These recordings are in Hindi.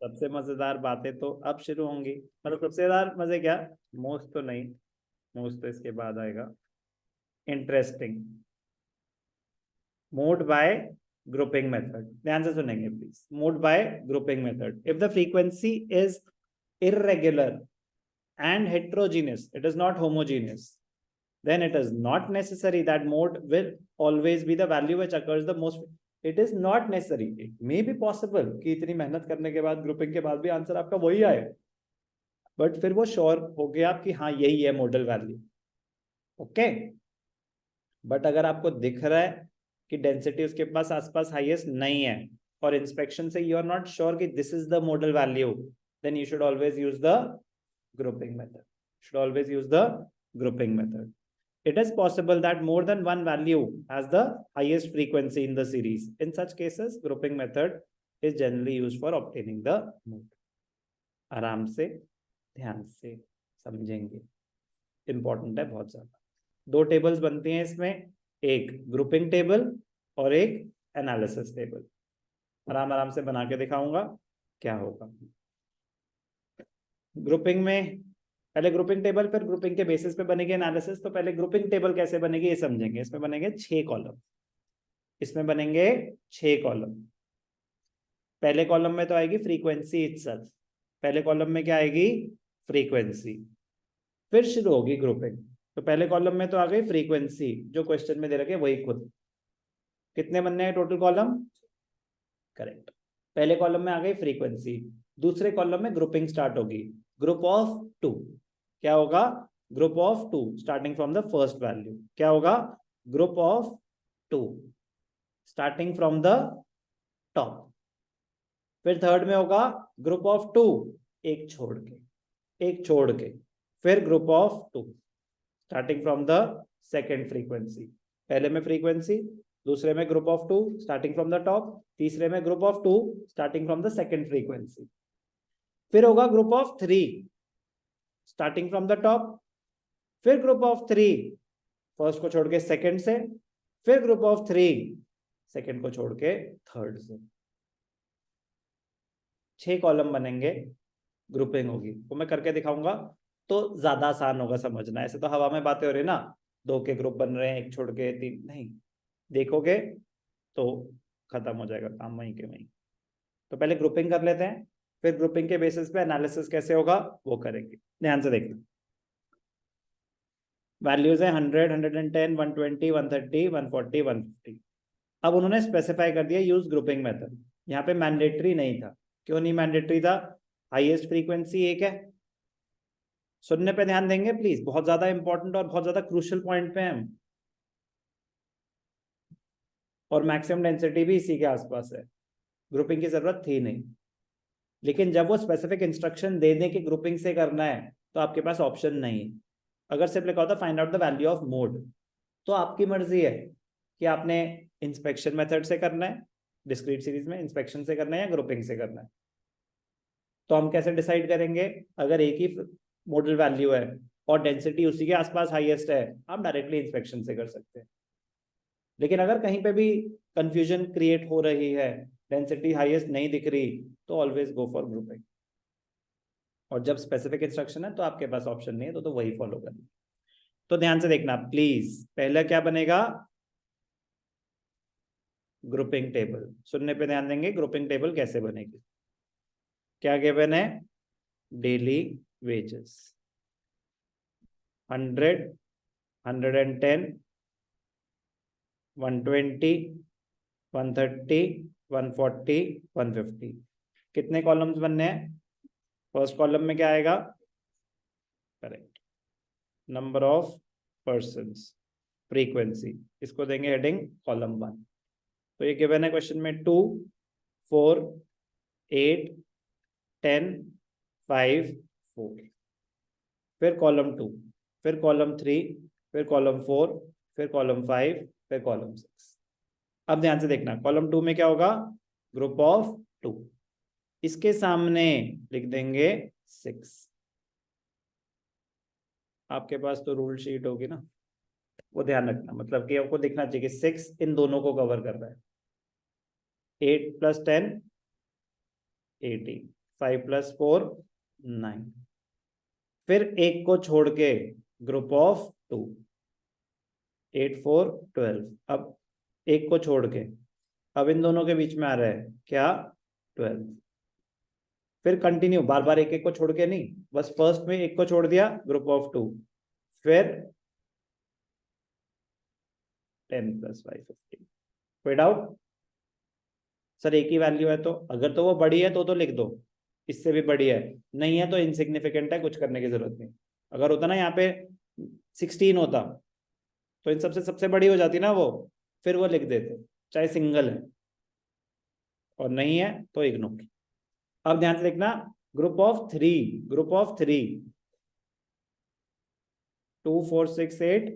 सबसे मजेदार बातें तो अब शुरू होंगी। मतलब सबसे ज्यादा मजे क्या, मोस्ट तो नहीं, मोस्ट तो इसके बाद आएगा। Interesting. Mode bye grouping method, ध्यान से सुनेंगे please. Mode bye grouping method, if the frequency is irregular and heterogeneous, it is not homogeneous, then it is not necessary that mode will always be the value which occurs the most. It is not necessary, it may be possible कि इतनी मेहनत करने के बाद ग्रुपिंग के बाद भी आंसर आपका वही आए, बट फिर वो श्योर हो गया आप कि हाँ यही है मॉडल वैल्यू। ओके, बट अगर आपको दिख रहा है कि डेंसिटी उसके पास आसपास हाईएस्ट नहीं है और इंस्पेक्शन से यू आर नॉट श्योर कि this is the model value, then you should always use the grouping method. Should always use the grouping method. It is possible that more than one value has the highest frequency in the series. In such cases, grouping method is generally used for obtaining the mode. आराम से ध्यान से समझेंगे, इंपॉर्टेंट है बहुत ज्यादा। दो टेबल्स बनती हैं इसमें, एक ग्रुपिंग टेबल और एक एनालिसिस टेबल। आराम आराम से बना के दिखाऊंगा क्या होगा। ग्रुपिंग में पहले ग्रुपिंग टेबल, फिर ग्रुपिंग के बेसिस पे बनेगी एनालिसिस। तो पहले ग्रुपिंग टेबल कैसे बनेगी ये समझेंगे। इसमें बनेंगे 6 कॉलम, इसमें बनेंगे 6 कॉलम। पहले कॉलम में तो आएगी फ्रीक्वेंसी इटसेल्फ, पहले कॉलम में क्या आएगी, फ्रीक्वेंसी। फिर शुरू होगी ग्रुपिंग। तो पहले कॉलम में तो आ गई फ्रीक्वेंसी, जो क्वेश्चन में दे रखे वही खुद। कितने बनने हैं टोटल कॉलम, करेक्ट। पहले कॉलम में आ गई फ्रीक्वेंसी, दूसरे कॉलम में ग्रुपिंग स्टार्ट होगी। ग्रुप ऑफ 2, क्या होगा, group of 2 starting from the first value. क्या होगा, group of 2 starting from the top. फिर थर्ड में होगा ग्रुप ऑफ 2 एक छोड़ के, एक छोड़ के। फिर group of 2 starting from the second frequency. पहले में फ्रीक्वेंसी, दूसरे में group of 2 starting from the top, तीसरे में group of 2 starting from the second frequency. फिर होगा group of 3 starting from the top, फिर ग्रुप ऑफ 3 फर्स्ट को छोड़ के सेकेंड से, फिर ग्रुप ऑफ 3 सेकेंड को छोड़ के थर्ड से। 6 कॉलम बनेंगे, ग्रुपिंग होगी। वो मैं करके दिखाऊंगा तो ज्यादा आसान होगा समझना। ऐसे तो हवा में बातें हो रही ना, 2 के ग्रुप बन रहे हैं, एक छोड़ के 3 नहीं, देखोगे तो खत्म हो जाएगा काम वहीं के वहीं। तो पहले ग्रुपिंग कर लेते हैं, फिर ग्रुपिंग के बेसिस पे एनालिसिस कैसे होगा वो करेंगे। ध्यान से देखना, वैल्यूज है 100, 110, 120, 130, 140, 150। अब उन्होंने स्पेसिफाई कर दिया यूज ग्रुपिंग मेथड। यहाँ पे मैंडेटरी नहीं था। क्यों नहीं मैंडेटरी था, हाईएस्ट फ्रीक्वेंसी एक है। सुनने पे ध्यान देंगे प्लीज, बहुत ज्यादा इंपॉर्टेंट और बहुत ज्यादा क्रूशियल पॉइंट पे हम। और मैक्सिमम डेंसिटी भी इसी के आसपास है, ग्रुपिंग की जरूरत थी नहीं। लेकिन जब वो स्पेसिफिक इंस्ट्रक्शन दे दें कि ग्रुपिंग से करना है, तो आपके पास ऑप्शन नहीं। अगर सिर्फ लिखा होता find out the value of mode, तो आपकी मर्जी है कि आपने इंस्पेक्शन मेथड से करना है, डिस्क्रीट सीरीज में इंस्पेक्शन से करना है या ग्रुपिंग से करना है। तो हम कैसे डिसाइड करेंगे, अगर एक ही मॉडल वैल्यू है और डेंसिटी उसी के आसपास हाईएस्ट है, आप डायरेक्टली इंस्पेक्शन से कर सकते हैं। लेकिन अगर कहीं पे भी कंफ्यूजन क्रिएट हो रही है, डेंसिटी हाईएस्ट नहीं दिख रही, तो ऑलवेज गो फॉर ग्रुपिंग। और जब स्पेसिफिक इंस्ट्रक्शन है तो आपके पास ऑप्शन नहीं है, तो वही फॉलो करना। तो ध्यान से देखना प्लीज, पहला क्या बनेगा, ग्रुपिंग टेबल। सुनने पे ध्यान देंगे, ग्रुपिंग टेबल कैसे बनेगी। क्या गिवन है, डेली वेजेस 100, 110, 120, 130, 140, 150। कितने कॉलम्स बनने हैं, फर्स्ट कॉलम में क्या आएगा, correct, number of persons, frequency, इसको देंगे हेडिंग कॉलम 1। तो ये गिवन है क्वेश्चन में 2, 4, 8, 10, 5, 4। फिर कॉलम 2, फिर कॉलम 3, फिर कॉलम 4, फिर कॉलम 5, फिर कॉलम 6। अब ध्यान से देखना, कॉलम 2 में क्या होगा, ग्रुप ऑफ 2, इसके सामने लिख देंगे 6। आपके पास तो रूल शीट होगी ना, वो ध्यान रखना, मतलब कि आपको दिखना चाहिए कि 6 इन दोनों को कवर कर रहा है। 8 + 10 18, 5 + 4 9। फिर एक को छोड़ के ग्रुप ऑफ 2, 8 4 12। अब एक को छोड़ के, अब इन दोनों के बीच में आ रहा है क्या, 12। फिर कंटिन्यू, बार बार एक एक को छोड़ के नहीं, बस फर्स्ट में एक को छोड़ दिया ग्रुप ऑफ 2, फिर 10 + 5 15। कोई डाउट? सर एक ही वैल्यू है तो, अगर तो वो बड़ी है तो लिख दो, इससे भी बड़ी है, नहीं है तो इनसिग्निफिकेंट है, कुछ करने की जरूरत नहीं। अगर होता ना यहाँ पे 16 होता तो इन सबसे सबसे बड़ी हो जाती ना वो, फिर वो लिख देते, चाहे सिंगल है, और नहीं है तो इग्नोर। अब ध्यान से देखना, ग्रुप ऑफ 3, ग्रुप ऑफ 3, 2 4 6 8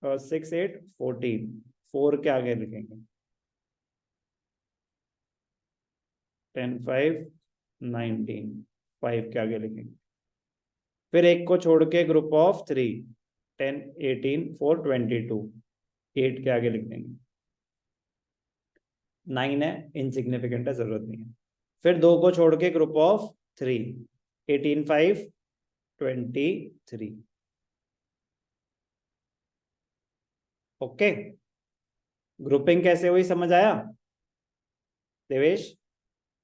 6 8 14, 4 के आगे लिखेंगे, 10 5 19, 5 के आगे लिखेंगे। फिर एक को छोड़ के ग्रुप ऑफ 3, 10 18 4 22, 8 के आगे लिख देंगे। 9 है, इनसिग्निफिकेंट है, जरूरत नहीं है। फिर दो को छोड़ के ग्रुप ऑफ 3, 18 5 23। ओके, ग्रुपिंग कैसे हुई समझ आया देवेश?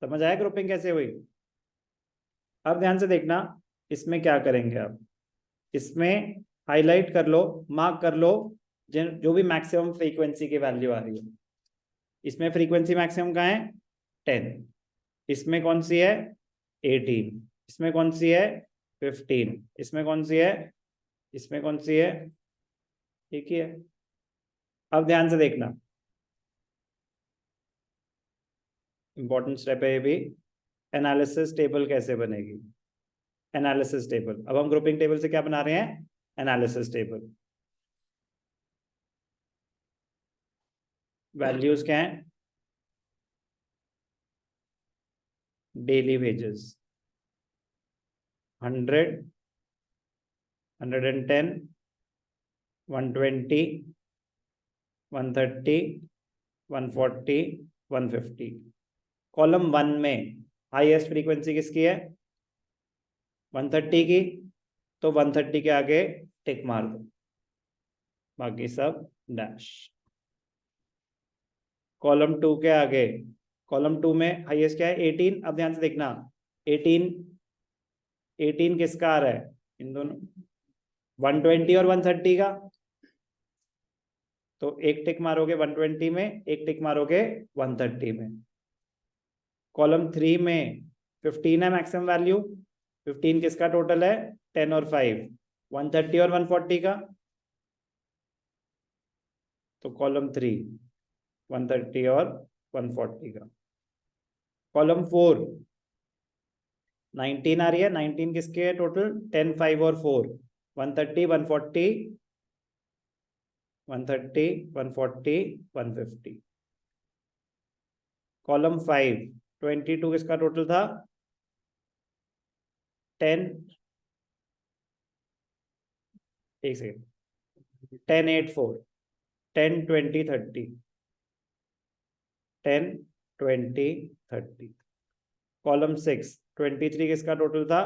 समझ आया ग्रुपिंग कैसे हुई? अब ध्यान से देखना, इसमें क्या करेंगे आप, इसमें हाईलाइट कर लो, मार्क कर लो जो भी मैक्सिमम फ्रीक्वेंसी की वैल्यू आ रही है। इसमें फ्रीक्वेंसी मैक्सिमम कहाँ है, 10। इसमें कौन सी है, 18। इसमें कौन सी है, 15। इसमें कौन सी है, इसमें कौन सी है, एक ही है। अब ध्यान से देखना, इंपॉर्टेंट स्टेप है ये भी, एनालिसिस टेबल कैसे बनेगी। एनालिसिस टेबल, अब हम ग्रुपिंग टेबल से क्या बना रहे हैं, एनालिसिस टेबल। वैल्यूज क्या है, डेली वेजेस 100 110 120 130 140 150। कॉलम 1 में हाईएस्ट फ्रीक्वेंसी किसकी है, 130 की, तो 130 के आगे टिक मार दो, बाकी सब डैश। कॉलम 2 के आगे, कॉलम 2 में हाईएस्ट क्या है, 18। अब ध्यान से देखना, 18 18 किसका आ रहा है, इन दोनों 120 और 130 का, तो एक टिक मारोगे 120 में, एक टिक मारोगे 130 में। कॉलम 3 में 15 है मैक्सिमम वैल्यू, 15 किसका टोटल है, 10 और 5, 130 और 140 का, तो कॉलम 3 130 और 140 का। कॉलम 4 19 आ रही है, 19 किसके है टोटल, 10 5 और 4, 130 140 130 140 150। कॉलम 5 22 किसका टोटल था, 10, एक सेकेंड, 10 8 4, 10 20 30, 10 20 30। कॉलम 6 23 किसका टोटल था,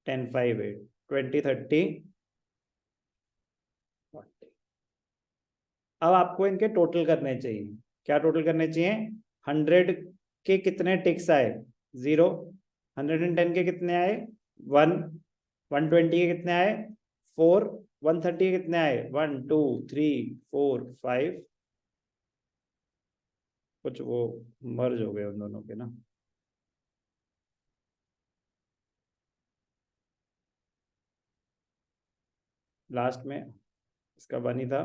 10 5 8, 20 30 40। अब आपको इनके टोटल करने चाहिए, क्या टोटल करने चाहिए, 100 के कितने टिक्स आए, 0, 110 के कितने आए, 1, 120 के कितने आए, 4, 130 के कितने आए, 1 2 3 4 5, कुछ वो मर्ज हो गए उन दोनों के ना। लास्ट में इसका 1 ही था।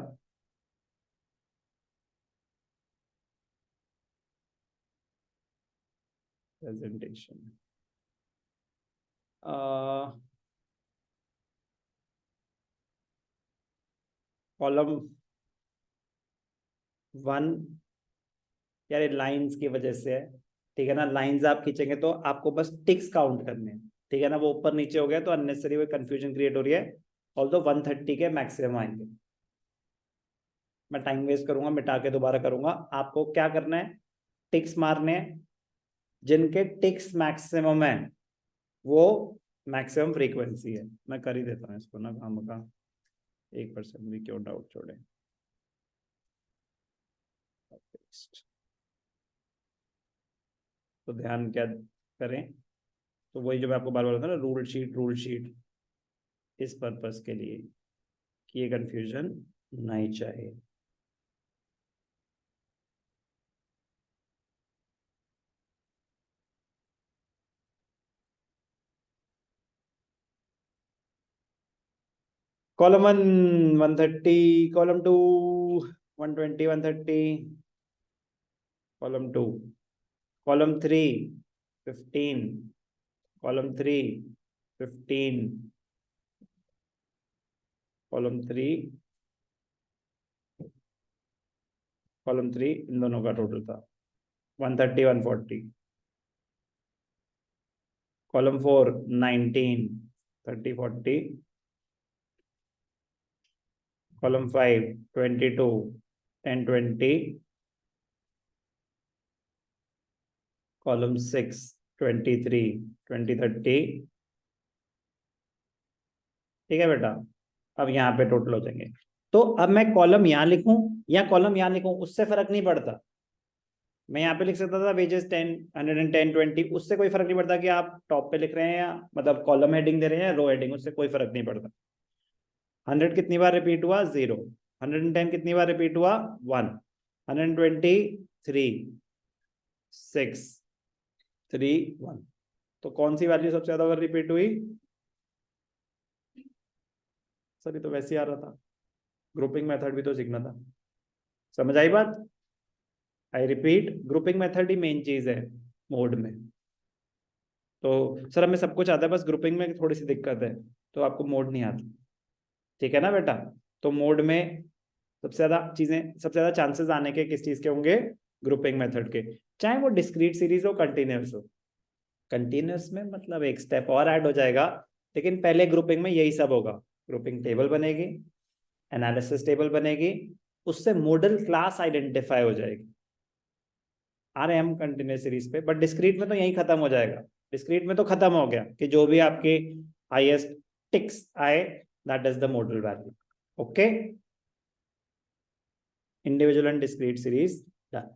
प्रेजेंटेशन कॉलम 1, यार ये लाइंस की वजह से है, ठीक है ना, लाइंस आप खींचेंगे तो आपको बस टिक्स काउंट करने हैं, ठीक है ना, वो ऊपर नीचे हो गया तो अननेसेसरी वो कंफ्यूजन क्रिएट हो रही है। ऑल्दो 130 के मैक्सिमम आएंगे, मैं टाइम वेस्ट करूंगा, मिटा के दोबारा करूंगा। आपको क्या करना है, टिक्स मारने हैं, जिनके टिक्स मैक्सिमम है वो मैक्सिमम फ्रीक्वेंसी है। मैं कर ही देता हूँ इसको ना, काम का 1% भी क्यों डाउट छोड़े। तो ध्यान क्या करें, तो वही जो मैं आपको बार बार बताया ना, रूल शीट इस पर्पस के लिए कि ये कंफ्यूजन नहीं चाहिए। Column 1 130, column 2 120 130, column 2, column 3 15, column 3 15, column 3, column 3 इन दोनों का टोटल था 130 140, कॉलम 4 19 30 40, कॉलम 5 22 10 20, कॉलम 6 23 20 30। ठीक है बेटा, अब यहाँ पे टोटल हो जाएंगे। तो अब मैं कॉलम यहाँ लिखूं या कॉलम यहाँ लिखूं, उससे फर्क नहीं पड़ता। मैं यहाँ पे लिख सकता था वेजेस 10 110 20, उससे कोई फर्क नहीं पड़ता कि आप टॉप पे लिख रहे हैं या मतलब कॉलम हेडिंग दे रहे हैं या रो हेडिंग, उससे कोई फर्क नहीं पड़ता। 100 कितनी बार रिपीट हुआ 0, 110 कितनी बार रिपीट हुआ 1, 120 3 6 3 1। तो कौन सी वैल्यू सबसे ज्यादा बार रिपीट हुई? सर ये तो वैसे ही आ रहा था, ग्रुपिंग मेथड भी तो सीखना था। समझ आई बात? I repeat, grouping method he main चीज है मोड में। तो सर हमें सब कुछ आता है, बस ग्रुपिंग में थोड़ी सी दिक्कत है, तो आपको मोड नहीं आता। ठीक है ना बेटा? तो मोड में सबसे ज्यादा चीजें, सबसे ज्यादा चांसेस आने के किस चीज के होंगे? ग्रुपिंग मेथड के। चाहे वो डिस्क्रीट सीरीज हो कंटिन्यूस हो, कंटिन्यूस में मतलब एक स्टेप और ऐड हो जाएगा, लेकिन पहले ग्रुपिंग में यही सब होगा। ग्रुपिंग टेबल बनेगी, एनालिसिस टेबल बनेगी, उससे मॉडल क्लास आइडेंटिफाई हो जाएगी। आ रहे हैं हम कंटिन्यूस सीरीज पे, बट डिस्क्रीट में तो यही खत्म हो जाएगा। डिस्क्रीट में तो खत्म हो गया कि जो भी आपके हाईएस्ट टिक्स आए, that is the model value. Okay, individual and discrete series done.